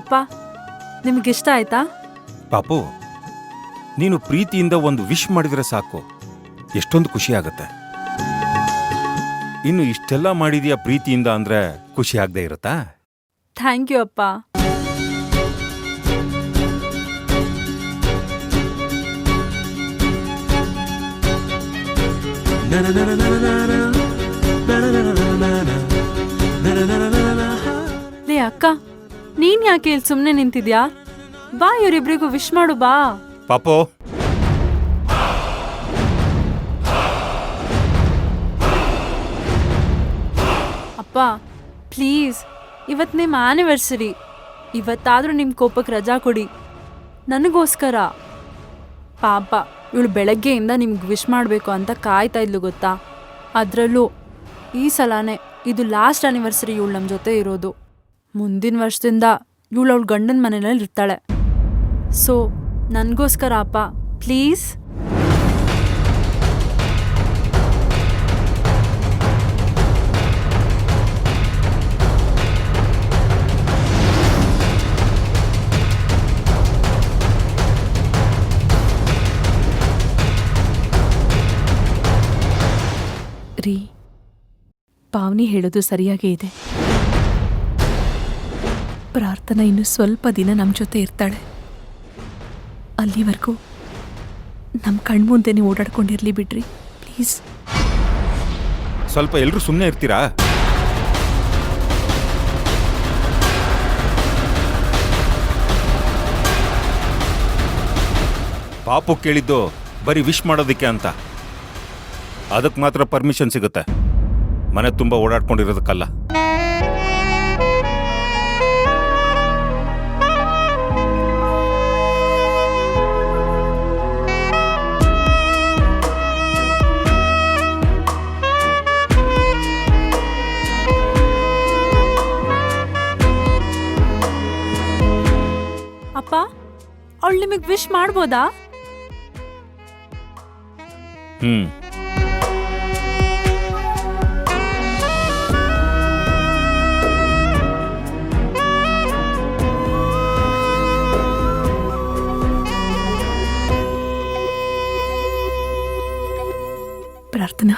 ಅಪ್ಪ, ನಿಮ್ಗಿಷ್ಟ ಆಯ್ತಾ? ಪಾಪು, ನೀನು ಪ್ರೀತಿಯಿಂದ ಒಂದು ವಿಶ್ ಮಾಡಿದ್ರೆ ಸಾಕು, ಎಷ್ಟೊಂದು ಖುಷಿ ಆಗತ್ತೆ. ಇನ್ನು ಇಷ್ಟೆಲ್ಲ ಮಾಡಿದ್ಯಾ ಪ್ರೀತಿಯಿಂದ ಅಂದ್ರೆ ಖುಷಿ ಆಗದೆ ಇರುತ್ತಾ? ಥ್ಯಾಂಕ್ ಯು ಅಪ್ಪ. ಲೇ ಅಕ್ಕ, ನೀನ್ ಯಾಕೆ ಇಲ್ಲಿ ಸುಮ್ನೆ ನಿಂತಿದ್ಯಾ? ಬಾ, ಇವರಿಬ್ರಿಗೂ ವಿಶ್ ಮಾಡು ಬಾ. ಪಾಪು, ಅಪ್ಪ ಪ್ಲೀಸ್, ಇವತ್ತು ನಿಮ್ಮ ಆನಿವರ್ಸರಿ. ಇವತ್ತಾದ್ರೂ ನಿಮ್ಮ ಕೋಪಕ್ಕೆ ರಜಾ ಕೊಡಿ ನನಗೋಸ್ಕರ. ಪಾಪ, ಇವಳು ಬೆಳಗ್ಗೆಯಿಂದ ನಿಮ್ಗೆ ವಿಶ್ ಮಾಡಬೇಕು ಅಂತ ಕಾಯ್ತಾ ಇದ್ಲು ಗೊತ್ತಾ. ಅದರಲ್ಲೂ ಈ ಸಲನೇ ಇದು ಲಾಸ್ಟ್ ಆನಿವರ್ಸರಿ ಇವಳು ನಮ್ಮ ಜೊತೆ ಇರೋದು. ಮುಂದಿನ ವರ್ಷದಿಂದ ಇವಳು ಅವಳ ಗಂಡನ ಮನೆಯಲ್ಲಿ ಇರ್ತಾಳೆ. ಸೊ ನನಗೋಸ್ಕರ ಅಪ್ಪ ಪ್ಲೀಸ್. ರೀ, ಪಾವನಿ ಹೇಳೋದು ಸರಿಯಾಗೇ ಇದೆ. ಪ್ರಾರ್ಥನಾ ಇನ್ನು ಸ್ವಲ್ಪ ದಿನ ನಮ್ಮ ಜೊತೆ ಇರ್ತಾಳೆ. ಅಲ್ಲಿವರೆಗೂ ನಮ್ಮ ಕಣ್ಮುಂದೆನೇ ಓಡಾಡ್ಕೊಂಡಿರ್ಲಿ ಬಿಡ್ರಿ ಪ್ಲೀಸ್. ಸ್ವಲ್ಪ ಎಲ್ಲರೂ ಸುಮ್ಮನೆ ಇರ್ತೀರಾ? ಪಾಪು ಕೇಳಿದ್ದು ಬರೀ ವಿಶ್ ಮಾಡೋದಕ್ಕೆ ಅಂತ. ಅದಕ್ಕೆ ಮಾತ್ರ ಪರ್ಮಿಷನ್ ಸಿಗುತ್ತೆ, ಮನೆ ತುಂಬ ಓಡಾಡ್ಕೊಂಡಿರೋದಕ್ಕಲ್ಲ. ಅಪ್ಪ, ಅವಳು ನಿಮಗೆ ವಿಶ್ ಮಾಡ್ಬೋದಾ? ಪ್ರಾರ್ಥನಾ,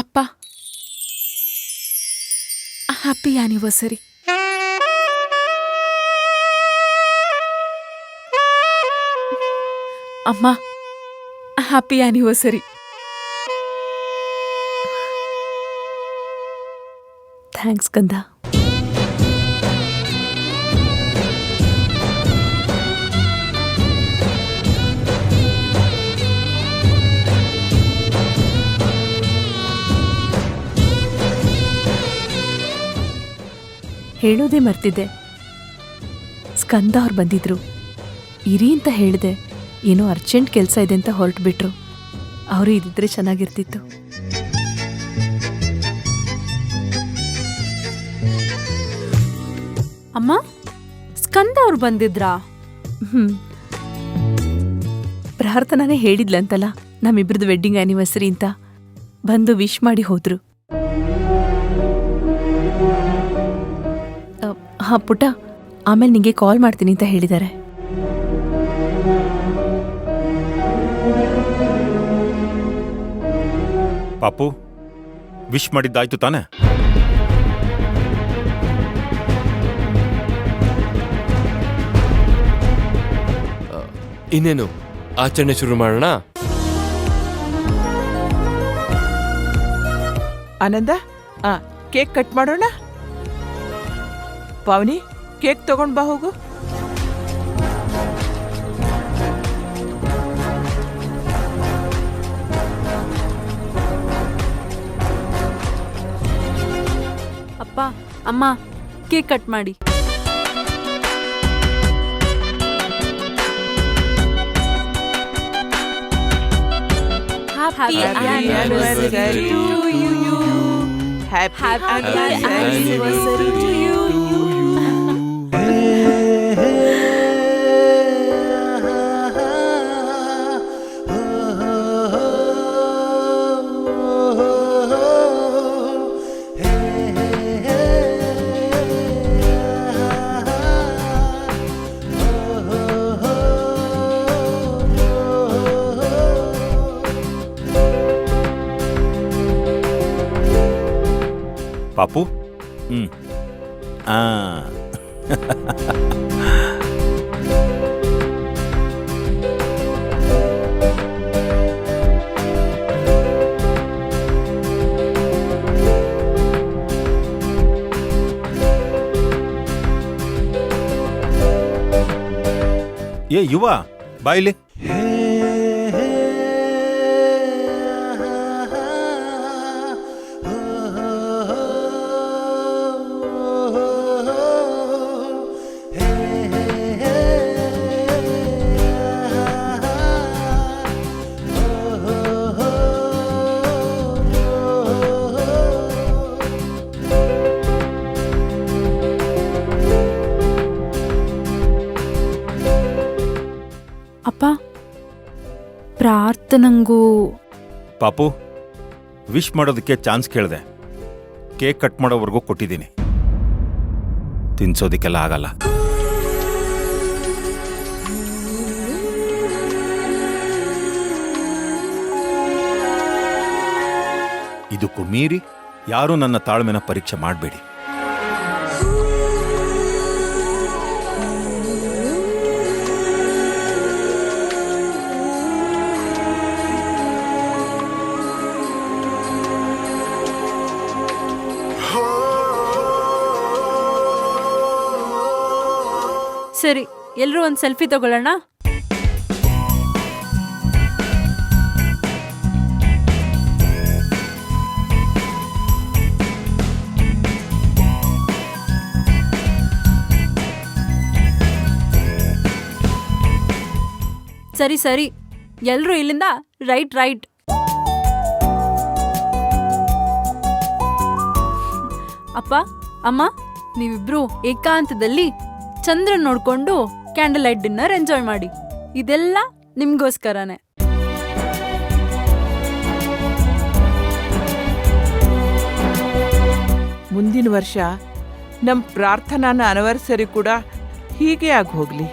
ಅಪ್ಪ, ಹ್ಯಾಪಿ ಆನಿವರ್ಸರಿ. ಅಮ್ಮ, ಹ್ಯಾಪಿ ಆನಿವರ್ಸರಿ. ಥ್ಯಾಂಕ್ಸ್ ಕಂದ. ಹೇಳೋದೇ ಮರ್ತಿದ್ದೆ, ಸ್ಕಂದ ಅವ್ರು ಬಂದಿದ್ರು. ಇರಿ ಅಂತ ಹೇಳಿದೆ, ಏನೋ ಅರ್ಜೆಂಟ್ ಕೆಲಸ ಇದೆ ಅಂತ ಹೊರಟುಬಿಟ್ರು. ಅವರು ಇದ್ದಿದ್ರೆ ಚೆನ್ನಾಗಿರ್ತಿತ್ತು. ಅಮ್ಮ, ಸ್ಕಂದ ಅವ್ರು ಬಂದಿದ್ರಾ? ಪ್ರಾರ್ಥನಾನೇ ಹೇಳಿದ್ಲಂತಲ್ಲ ನಮ್ಮಿಬ್ರದ್ದು ವೆಡ್ಡಿಂಗ್ ಆನಿವರ್ಸರಿ ಅಂತ. ಬಂದು ವಿಶ್ ಮಾಡಿ ಹೋದ್ರು. ಹಾ ಪುಟ್ಟ, ಆಮೇಲೆ ನಿಂಗೆ ಕಾಲ್ ಮಾಡ್ತೀನಿ ಅಂತ ಹೇಳಿದ್ದಾರೆ. ಪಾಪು, ವಿಶ್ ಮಾಡಿದ್ದಾಯ್ತು ತಾನೆ? ಇನ್ನೇನು ಆಚರಣೆ ಶುರು ಮಾಡೋಣ. ಆನಂದ, ಕೇಕ್ ಕಟ್ ಮಾಡೋಣ. ಪಾವನಿ, ಕೇಕ್ ತಗೊಂಡ್ ಬಾ ಹೋಗು. ಅಪ್ಪ ಅಮ್ಮ ಕೇಕ್ ಕಟ್ ಮಾಡಿ. Happy anniversary to you. Happy anniversary to you. ಪಾಪು ಆ ಏ ಯುವ ಬಾಯಿಲಿ. ಅಪ್ಪ ಪ್ರಾರ್ಥನಂಗೂ ಪಾಪು, ವಿಶ್ ಮಾಡೋದಕ್ಕೆ ಚಾನ್ಸ್ ಕೇಳಿದೆ. ಕೇಕ್ ಕಟ್ ಮಾಡೋವರೆಗೂ ಕೊಟ್ಟಿದ್ದೀನಿ. ತಿನ್ಸೋದಕ್ಕೆಲ್ಲ ಆಗಲ್ಲ. ಇದಕ್ಕೂ ಮೀರಿ ಯಾರೂ ನನ್ನ ತಾಳ್ಮೆನ ಪರೀಕ್ಷೆ ಮಾಡಬೇಡಿ. ಸರಿ, ಎಲ್ಲರೂ ಒಂದು ಸೆಲ್ಫಿ ತಗೊಳ್ಳೋಣ. ಸರಿ ಸರಿ, ಎಲ್ಲರೂ ಇಲ್ಲಿಂದ ರೈಟ್ ರೈಟ್. ಅಪ್ಪ ಅಮ್ಮ, ನೀವಿಬ್ರು ಏಕಾಂತದಲ್ಲಿ ಚಂದ್ರನ್ ನೋಡ್ಕೊಂಡು ಕ್ಯಾಂಡಲ್ ಲೈಟ್ ಡಿನ್ನರ್ ಎಂಜಾಯ್ ಮಾಡಿ. ಇದೆಲ್ಲ ನಿಮ್ಗೋಸ್ಕರನೇ. ಮುಂದಿನ ವರ್ಷ ನಮ್ಮ ಪ್ರಾರ್ಥನಾನ ಆನಿವರ್ಸರಿ ಕೂಡ ಹೀಗೆ ಆಗಿ ಹೋಗ್ಲಿ.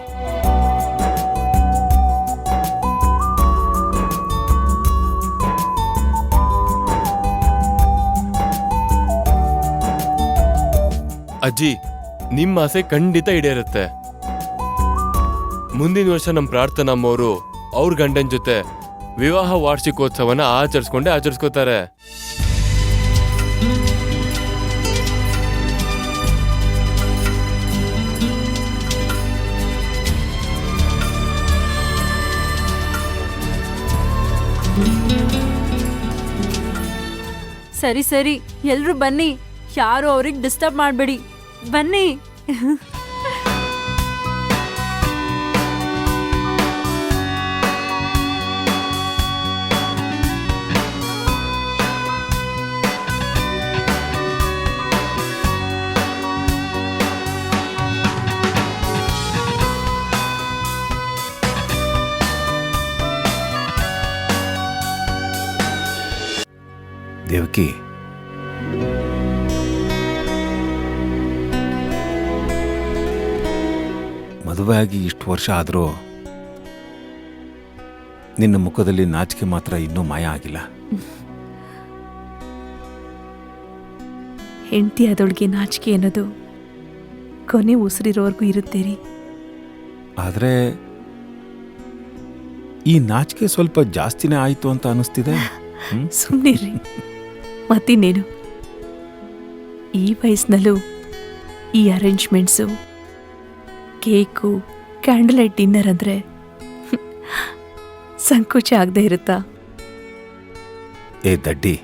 ಅಜ್ಜಿ, ನಿಮ್ಮ ಆಸೆ ಖಂಡಿತ ಈಡೇರುತ್ತೆ. ಮುಂದಿನ ವರ್ಷ ನಮ್ಮ ಪ್ರಾರ್ಥನಮ್ಮವರು ಅವ್ರ ಗಂಡನ ಜೊತೆ ವಿವಾಹ ವಾರ್ಷಿಕೋತ್ಸವನ ಆಚರಿಸ್ಕೋತಾರೆ. ಸರಿ ಸರಿ, ಎಲ್ರೂ ಬನ್ನಿ. ಯಾರು ಅವ್ರಿಗೆ ಡಿಸ್ಟರ್ಬ್ ಮಾಡಬೇಡಿ. ಬನ್ನಿ. ದೇವಕಿ, ಮದುವೆ ಆಗಿ ಇಷ್ಟು ವರ್ಷ ಆದರೂ ನಿನ್ನ ಮುಖದಲ್ಲಿ ನಾಚಿಕೆ ಮಾತ್ರ ಇನ್ನೂ ಮಾಯ ಆಗಿಲ್ಲ. ಹೆಂಡತಿ ಆದೊಳಗೆ ನಾಚಿಕೆ ಅನ್ನೋದು ಕೊನೆ ಉಸಿರಿರೋವರೆಗೂ ಇರುತ್ತೆ ರೀ. ಆದರೆ ಈ ನಾಚಿಕೆ ಸ್ವಲ್ಪ ಜಾಸ್ತಿನೇ ಆಯ್ತು ಅಂತ ಅನಿಸ್ತಿದೆ. ಸುಮ್ಮನಿರ್ರಿ. ಮತ್ತಿನ್ನೇನು, ಈ ವಯಸ್ಸಿನಲ್ಲೂ ಈ arrangements, cake, candle light dinner ಅಂದರೆ ಸಂಕೋಚ ಆಗದೆ ಇರುತ್ತಾ? ಏ ದಡ್ಡಿ,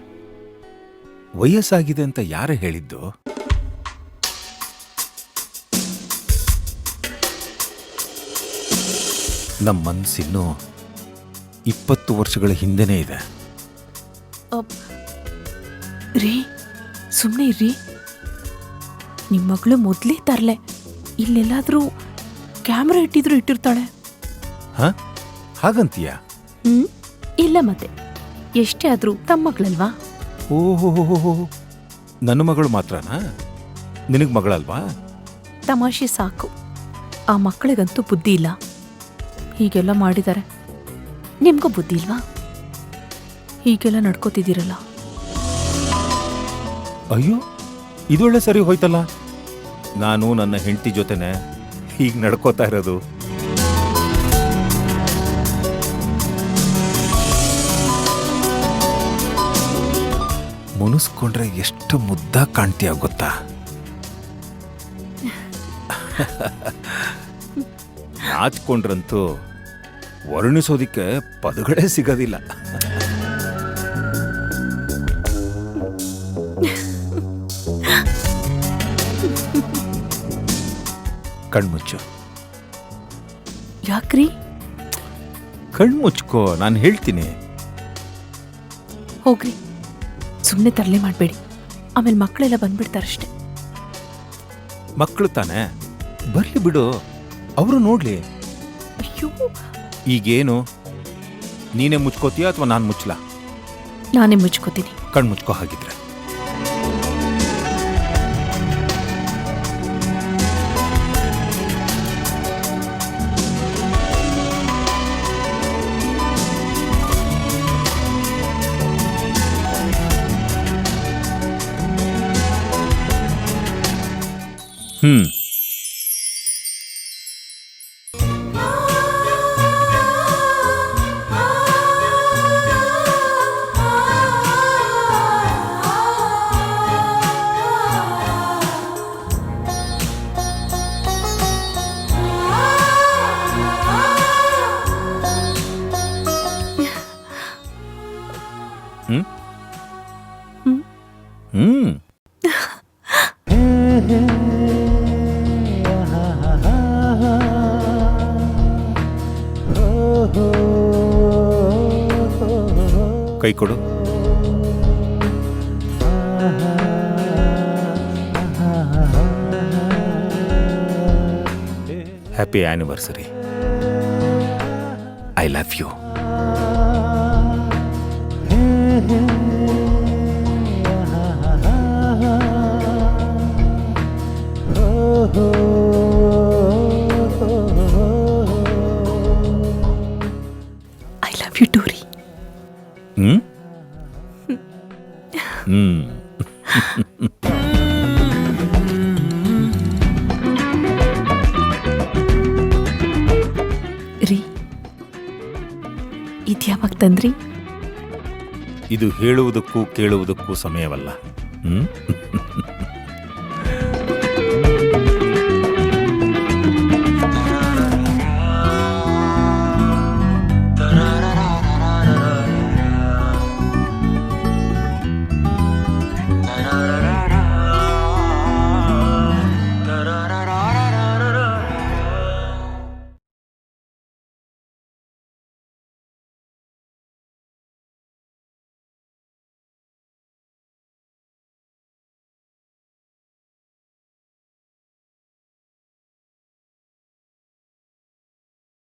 ವಯಸ್ಸಾಗಿದೆ ಅಂತ ಯಾರೇ ಹೇಳಿದ್ದು? ನಮ್ಮ ಮನಸ್ಸಿನ್ನೂ 20 ವರ್ಷಗಳ ಹಿಂದೆನೇ ಇದೆ. ರೀ ಸುಮ್ಮನೆ ಇರ್ರಿ. ನಿಮ್ಮ ಮಗಳು ಮೊದಲೇ ತರಲೆ. ಇಲ್ಲೆಲ್ಲಾದರೂ ಕ್ಯಾಮ್ರಾ ಇಟ್ಟಿರ್ತಾಳೆ. ಹ ಹಾಗಂತೀಯ? ಇಲ್ಲ ಮತ್ತೆ, ಎಷ್ಟೇ ಆದರೂ ತಮ್ಮ ಮಗಳಲ್ವಾ? ಓಹೋ, ನನ್ನ ಮಗಳು ಮಾತ್ರನಾ? ನಿನಗೆ ಮಗಳಲ್ವಾ? ತಮಾಷೆ ಸಾಕು. ಆ ಮಕ್ಕಳಿಗಂತೂ ಬುದ್ಧಿ ಇಲ್ಲ. ಹೀಗೆಲ್ಲ ಮಾಡಿದ್ದಾರೆ. ನಿಮ್ಗೂ ಬುದ್ಧಿ ಇಲ್ವಾ? ಹೀಗೆಲ್ಲ ನಡ್ಕೋತಿದ್ದೀರಲ್ಲ. ಅಯ್ಯೋ, ಇದೊಳ್ಳೆ ಸರಿ ಹೋಯ್ತಲ್ಲ. ನಾನು ನನ್ನ ಹೆಂಡತಿ ಜೊತೆನೆ ಹೀಗೆ ನಡ್ಕೋತಾ ಇರೋದು. ಮುನಿಸ್ಕೊಂಡ್ರೆ ಎಷ್ಟು ಮುದ್ದಾಗಿ ಕಾಣ್ತೀಯ ಗೊತ್ತಾ? ನಾಚ್ಕೊಂಡ್ರಂತೂ ವರ್ಣಿಸೋದಿಕ್ಕೆ ಪದಗಳೇ ಸಿಗೋದಿಲ್ಲ. ಕಣ್ಮುಚ್ಚು. ಯಾಕ್ರಿ? ಕಣ್ಮುಚ್ಕೋ, ನಾನು ಹೇಳ್ತೀನಿ. ಹೋಗ್ರಿ, ಸುಮ್ಮನೆ ತರಲೆ ಮಾಡಬೇಡಿ. ಆಮೇಲೆ ಮಕ್ಕಳೆಲ್ಲ ಬಂದ್ಬಿಡ್ತಾರಷ್ಟೆ. ಮಕ್ಕಳು ತಾನೆ, ಬರ್ಲಿ ಬಿಡು, ಅವರು ನೋಡ್ಲಿ. ಅಯ್ಯೋ, ಈಗೇನು, ನೀನೇ ಮುಚ್ಕೋತೀಯ ಅಥವಾ ನಾನು ಮುಚ್ಚಲಾ? ನಾನೇ ಮುಚ್ಕೋತೀನಿ. ಕಣ್ಮುಚ್ಕೋ ಹಾಗಿದ್ರೆ. ಕೈ ಕೊಡು. Happy anniversary. I love you. I love you too ರೀ. ರೀ, ಇದ್ಯಾವಾಗ ತಂದ್ರಿ? ಇದು ಹೇಳುವುದಕ್ಕೂ ಕೇಳುವುದಕ್ಕೂ ಸಮಯವಲ್ಲ.